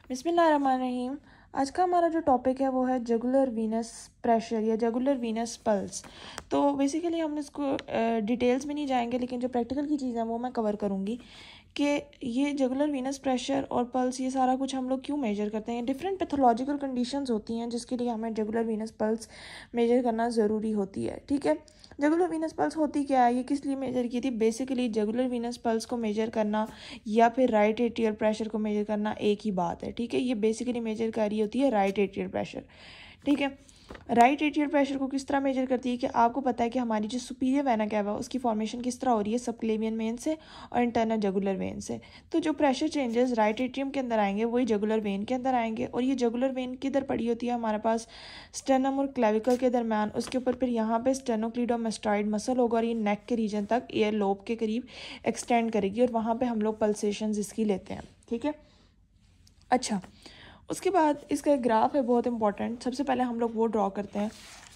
बिस्मिल्लाहिर्रहमानिर्रहीम। आज का हमारा जो टॉपिक है वो है जुगुलर वीनस प्रेशर या जुगुलर वीनस पल्स। तो बेसिकली हम इसको डिटेल्स में नहीं जाएंगे, लेकिन जो प्रैक्टिकल की चीज़ है वो मैं कवर करूँगी कि ये जुगुलर वीनस प्रेशर और पल्स ये सारा कुछ हम लोग क्यों मेजर करते हैं। डिफरेंट पैथोलॉजिकल कंडीशंस होती हैं जिसके लिए हमें जुगुलर वीनस पल्स मेजर करना ज़रूरी होती है। ठीक है, जुगुलर वीनस पल्स होती क्या है, ये किस लिए मेजर की थी। बेसिकली जुगुलर वीनस पल्स को मेजर करना या फिर राइट एट्रियल प्रेशर को मेजर करना एक ही बात है। ठीक है, ये बेसिकली मेजर कर रही होती है राइट एट्रियल प्रेशर। ठीक है, राइट एट्रियल प्रेशर को किस तरह मेजर करती है कि आपको पता है कि हमारी जो सुपीरियर वेना कैवा है उसकी फॉर्मेशन किस तरह हो रही है, सबक्लेवियन वेन से और इंटरनल जुगुलर वेन से। तो जो प्रेशर चेंजेस राइट एट्रियम के अंदर आएंगे वही जुगुलर वेन के अंदर आएंगे। और ये जुगुलर वेन किधर पड़ी होती है, हमारे पास स्टेनम और क्लेविकल के दरम्यान। उसके ऊपर फिर यहाँ पे स्टेनोक्लीडोमास्टॉइड मसल होगा और ये नेक के रीजन तक एयर लोब के करीब एक्सटेंड करेगी और वहाँ पे हम लोग पल्सेशंस इसकी लेते हैं। ठीक है, अच्छा, उसके बाद इसका एक ग्राफ है बहुत इंपॉर्टेंट। सबसे पहले हम लोग वो ड्रॉ करते हैं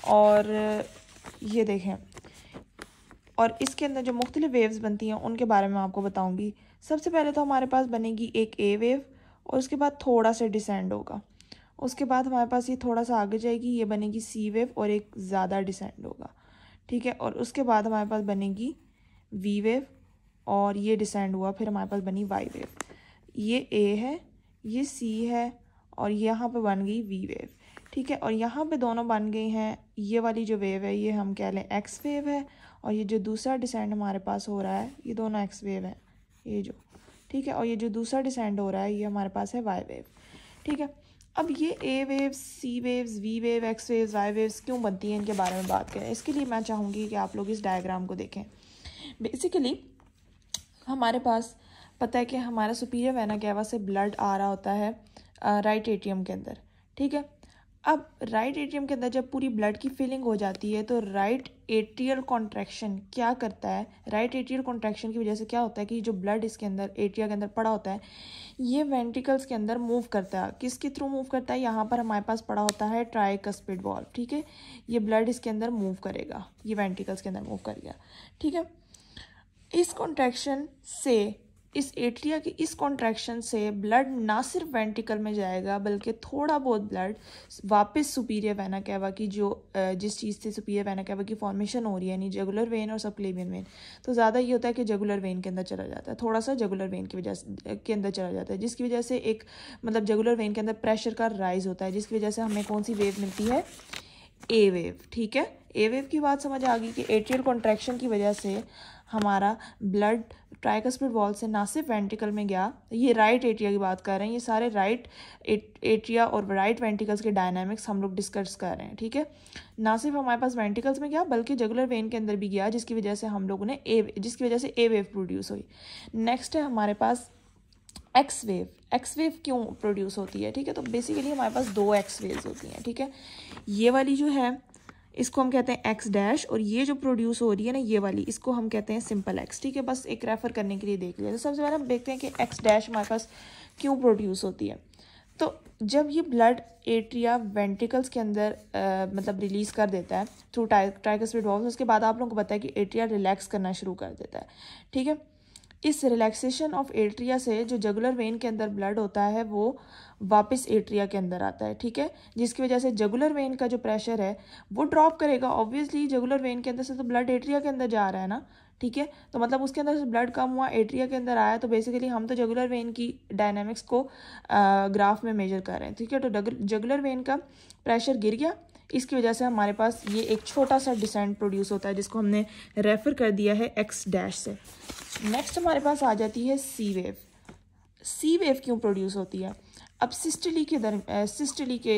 और ये देखें, और इसके अंदर जो मुख्तलिफ वेव्स बनती हैं उनके बारे में आपको बताऊंगी। सबसे पहले तो हमारे पास बनेगी एक ए वेव और उसके बाद थोड़ा सा डिसेंड होगा। उसके बाद हमारे पास ये थोड़ा सा आगे जाएगी, ये बनेगी सी वेव और एक ज़्यादा डिसेंड होगा। ठीक है, और उसके बाद हमारे पास बनेगी वी वेव और ये डिसेंड हुआ, फिर हमारे पास बनी वाई वेव। ये ए है, ये सी है और यहाँ पे बन गई वी वेव। ठीक है, और यहाँ पे दोनों बन गई हैं। ये वाली जो वेव है ये हम कह लें एक्स वेव है और ये जो दूसरा डिसेंड हमारे पास हो रहा है ये दोनों एक्स वेव है, ये जो। ठीक है, और ये जो दूसरा डिसेंड हो रहा है ये हमारे पास है वाई वेव। ठीक है, अब ये A waves, C waves, V wave, X waves, Y waves क्यों बनती हैं इनके बारे में बात करें। इसके लिए मैं चाहूँगी कि आप लोग इस डायग्राम को देखें। बेसिकली हमारे पास पता है कि हमारा सुपीरियर वेना कैवा से ब्लड आ रहा होता है राइट एट्रियम के अंदर। ठीक है, अब राइट एट्रियम के अंदर जब पूरी ब्लड की फिलिंग हो जाती है तो राइट एट्रियल कॉन्ट्रैक्शन क्या करता है, राइट एट्रियल कॉन्ट्रैक्शन की वजह से क्या होता है कि जो ब्लड इसके अंदर एट्रिया के अंदर पड़ा होता है ये वेंट्रिकल्स के अंदर मूव करता है। किसके थ्रू मूव करता है, यहाँ पर हमारे पास पड़ा होता है ट्राइकस्पिड वॉल्व। ठीक है, ये ब्लड इसके अंदर मूव करेगा, ये वेंट्रिकल्स के अंदर मूव करेगा। ठीक है, इस कॉन्ट्रैक्शन से, इस एट्रिया की इस कॉन्ट्रैक्शन से ब्लड ना सिर्फ वेंट्रिकल में जाएगा बल्कि थोड़ा बहुत ब्लड वापस सुपीरियर वेना कैवा की जो जिस चीज़ से सुपीरियर वेना कैवा की फॉर्मेशन हो रही है यानी जुगुलर वेन और सबक्लेवियन वेन, तो ज़्यादा ये होता है कि जुगुलर वेन के अंदर चला जाता है, थोड़ा सा जुगुलर वेन की वजह से के अंदर चला जाता है, जिसकी वजह से एक मतलब जुगुलर वेन के अंदर प्रेशर का राइज होता है, जिसकी वजह से हमें कौन सी वेव मिलती है, ए वेव। ठीक है, ए वेव की बात समझ आ गई कि एट्रियल कॉन्ट्रैक्शन की वजह से हमारा ब्लड ट्राइकस्पिड वॉल से ना सिर्फ वेंट्रिकल में गया, ये राइट एट्रिया की बात कर रहे हैं, ये सारे राइट एट्रिया और राइट वेंट्रिकल्स के डायनामिक्स हम लोग डिस्कस कर रहे हैं। ठीक है, ना सिर्फ हमारे पास वेंट्रिकल्स में गया बल्कि जुगुलर वेन के अंदर भी गया, जिसकी वजह से हम लोगों ने जिसकी वजह से ए वेव प्रोड्यूस हुई। नेक्स्ट है हमारे पास एक्स वेव। एक्स वेव क्यों प्रोड्यूस होती है, ठीक है, तो बेसिकली हमारे पास दो एक्स वेव्स होती हैं। ठीक है, ये वाली जो है इसको हम कहते हैं एक्स डैश और ये जो प्रोड्यूस हो रही है ना ये वाली, इसको हम कहते हैं सिंपल एक्स। ठीक है, बस एक रेफर करने के लिए देख लिया। तो सबसे पहले हम देखते हैं कि एक्स डैश हमारे पास क्यों प्रोड्यूस होती है। तो जब ये ब्लड एट्रिया वेंट्रिकल्स के अंदर मतलब रिलीज कर देता है थ्रू ट्राइकस्पिड वॉल्व, उसके बाद आप लोगों को पता है कि एट्रिया रिलैक्स करना शुरू कर देता है। ठीक है, इस रिलैक्सेशन ऑफ एट्रिया से जो जुगुलर वेन के अंदर ब्लड होता है वो वापस एट्रिया के अंदर आता है। ठीक है, जिसकी वजह से जुगुलर वेन का जो प्रेशर है वो ड्रॉप करेगा। ऑब्वियसली जुगुलर वेन के अंदर से तो ब्लड एट्रिया के अंदर जा रहा है ना। ठीक है, तो मतलब उसके अंदर से ब्लड कम हुआ, एट्रिया के अंदर आया, तो बेसिकली हम तो जुगुलर वेन की डायनामिक्स को ग्राफ में मेजर कर रहे हैं। ठीक है, तो जुगुलर वेन का प्रेशर गिर गया, इसकी वजह से हमारे पास ये एक छोटा सा डिसेंट प्रोड्यूस होता है जिसको हमने रेफर कर दिया है एक्स डैश से। नेक्स्ट हमारे पास आ जाती है सी वेव। सी वेव क्यों प्रोड्यूस होती है, अब सिस्टली के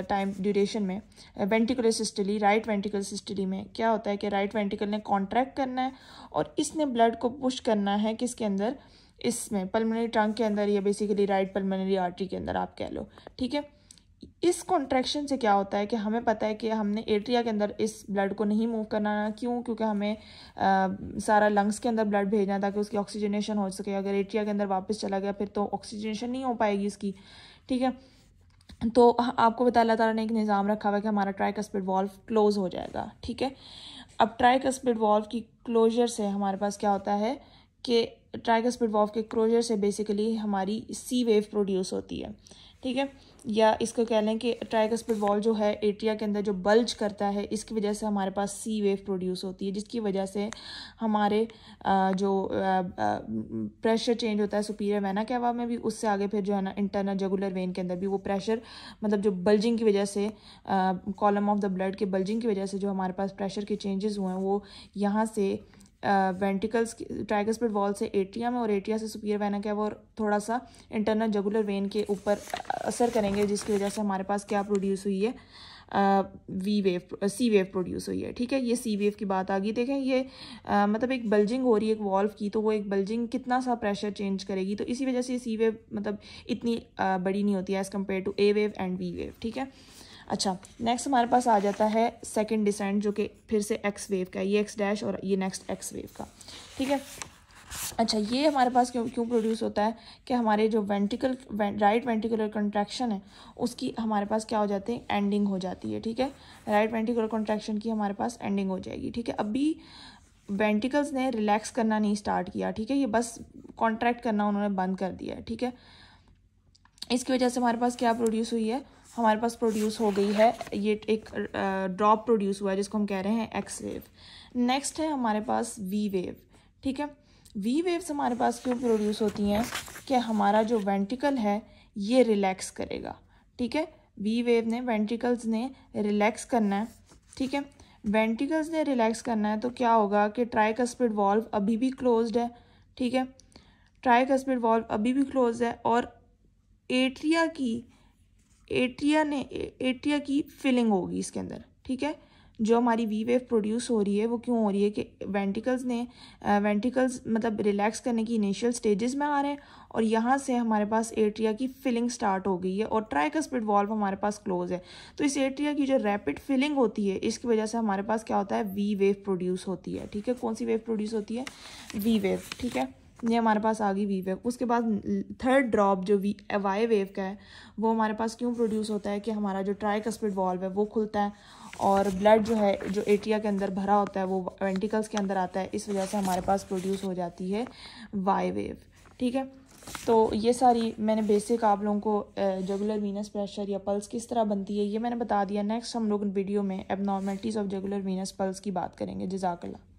टाइम ड्यूरेशन में ventricular systole, right ventricle systole में क्या होता है कि राइट वेंट्रिकल ने कॉन्ट्रैक्ट करना है और इसने ब्लड को पुश करना है किसके अंदर, इसमें पल्मोनरी ट्रंक के अंदर या बेसिकली राइट पल्मोनरी आर्टरी के अंदर आप कह लो। ठीक है, इस कॉन्ट्रैक्शन से क्या होता है कि हमें पता है कि हमने एट्रिया के अंदर इस ब्लड को नहीं मूव करना। क्यों, क्योंकि हमें सारा लंग्स के अंदर ब्लड भेजना ताकि उसकी ऑक्सीजनेशन हो सके। अगर एट्रिया के अंदर वापस चला गया फिर तो ऑक्सीजनेशन नहीं हो पाएगी इसकी। ठीक है, तो आपको पता अल्लाह ताला ने एक निज़ाम रखा हुआ है कि हमारा ट्राइकस्पिड वॉल्व क्लोज हो जाएगा। ठीक है, अब ट्राइकस्पिड वॉल्व की क्लोजर से हमारे पास क्या होता है कि ट्राइकस्पिड वॉल्व के क्लोजर से बेसिकली हमारी सी वेव प्रोड्यूस होती है, ठीक है, या इसको कह लें कि ट्राइकस्पिड वॉल्व जो है एट्रिया के अंदर जो बल्ज करता है, इसकी वजह से हमारे पास सी वेव प्रोड्यूस होती है, जिसकी वजह से हमारे जो प्रेशर चेंज होता है सुपीरियर वेना कैवा में भी, उससे आगे फिर जो है ना इंटरनल जुगुलर वेन के अंदर भी वो प्रेशर मतलब जो बल्जिंग की वजह से कॉलम ऑफ द ब्लड के बल्जिंग की वजह से जो हमारे पास प्रेशर के चेंजेस हुए हैं वो यहाँ से वेंटिकल्स ट्राइकस्पिड वॉल से एट्रिया में और एट्रिया से सुपीरियर वेना कैवा और थोड़ा सा इंटरनल जुगुलर वेन के ऊपर असर करेंगे, जिसकी वजह से हमारे पास क्या प्रोड्यूस हुई है, सी वेव प्रोड्यूस हुई है, ठीक है। ये सी वेव की बात आ गई। देखें ये मतलब एक बल्जिंग हो रही है एक वॉल्व की, तो वो एक बल्जिंग कितना सा प्रेशर चेंज करेगी, तो इसी वजह से सी वेव मतलब इतनी बड़ी नहीं होती है as compared to A wave and V wave, ठीक है। अच्छा, नेक्स्ट हमारे पास आ जाता है सेकंड डिसेंट, जो कि फिर से एक्स वेव का है, ये एक्स डैश और ये नेक्स्ट एक्स वेव का, ठीक है। अच्छा, ये हमारे पास क्यों प्रोड्यूस होता है कि हमारे जो राइट वेंट्रिकुलर कंट्रैक्शन है उसकी हमारे पास क्या हो जाते हैं, एंडिंग हो जाती है, ठीक है। राइट वेंट्रिकुलर कंट्रैक्शन की हमारे पास एंडिंग हो जाएगी, ठीक है। अभी वेंट्रिकल्स ने रिलैक्स करना नहीं स्टार्ट किया, ठीक है, ये बस कॉन्ट्रैक्ट करना उन्होंने बंद कर दिया है, ठीक है। इसकी वजह से हमारे पास क्या प्रोड्यूस हुई है, हमारे पास प्रोड्यूस हो गई है ये एक ड्रॉप प्रोड्यूस हुआ है जिसको हम कह रहे हैं एक्स वेव। नेक्स्ट है हमारे पास वी वेव, ठीक है। वी वेव्स हमारे पास क्यों प्रोड्यूस होती हैं कि हमारा जो वेंट्रिकल है ये रिलैक्स करेगा, ठीक है। वी वेव ने वेंट्रिकल्स ने रिलैक्स करना है, ठीक है। वेंट्रिकल्स ने रिलैक्स करना है तो क्या होगा कि ट्राइकस्पिड वॉल्व अभी भी क्लोज्ड है, ठीक है। ट्राइकस्पिड वॉल्व अभी भी क्लोज है और एट्रिया की फिलिंग होगी इसके अंदर, ठीक है। जो हमारी वी वेव प्रोड्यूस हो रही है वो क्यों हो रही है कि वेंट्रिकल्स मतलब रिलैक्स करने की इनिशियल स्टेजेस में आ रहे हैं और यहाँ से हमारे पास एट्रिया की फिलिंग स्टार्ट हो गई है और ट्राइकस्पिड वॉल्व हमारे पास क्लोज है। तो इस एट्रिया की जो रैपिड फिलिंग होती है इसकी वजह से हमारे पास क्या होता है, वी वेव प्रोड्यूस होती है, ठीक है। कौन सी वेव प्रोड्यूस होती है, वी वेव, ठीक है। ये हमारे पास आ गई वी वेव। उसके बाद थर्ड ड्रॉप जो वाई वेव का है वो हमारे पास क्यों प्रोड्यूस होता है कि हमारा जो ट्राइकस्पिड वॉल्व है वो खुलता है और ब्लड जो है जो एट्रिया के अंदर भरा होता है वो वेंट्रिकल्स के अंदर आता है, इस वजह से हमारे पास प्रोड्यूस हो जाती है वाई वेव, ठीक है। तो ये सारी मैंने बेसिक आप लोगों को जुगुलर वीनस प्रेशर या पल्स किस तरह बनती है ये मैंने बता दिया। नेक्स्ट हम लोग वीडियो में abnormalities of jugular Venus pulse की बात करेंगे। जज़ाकल्लाह।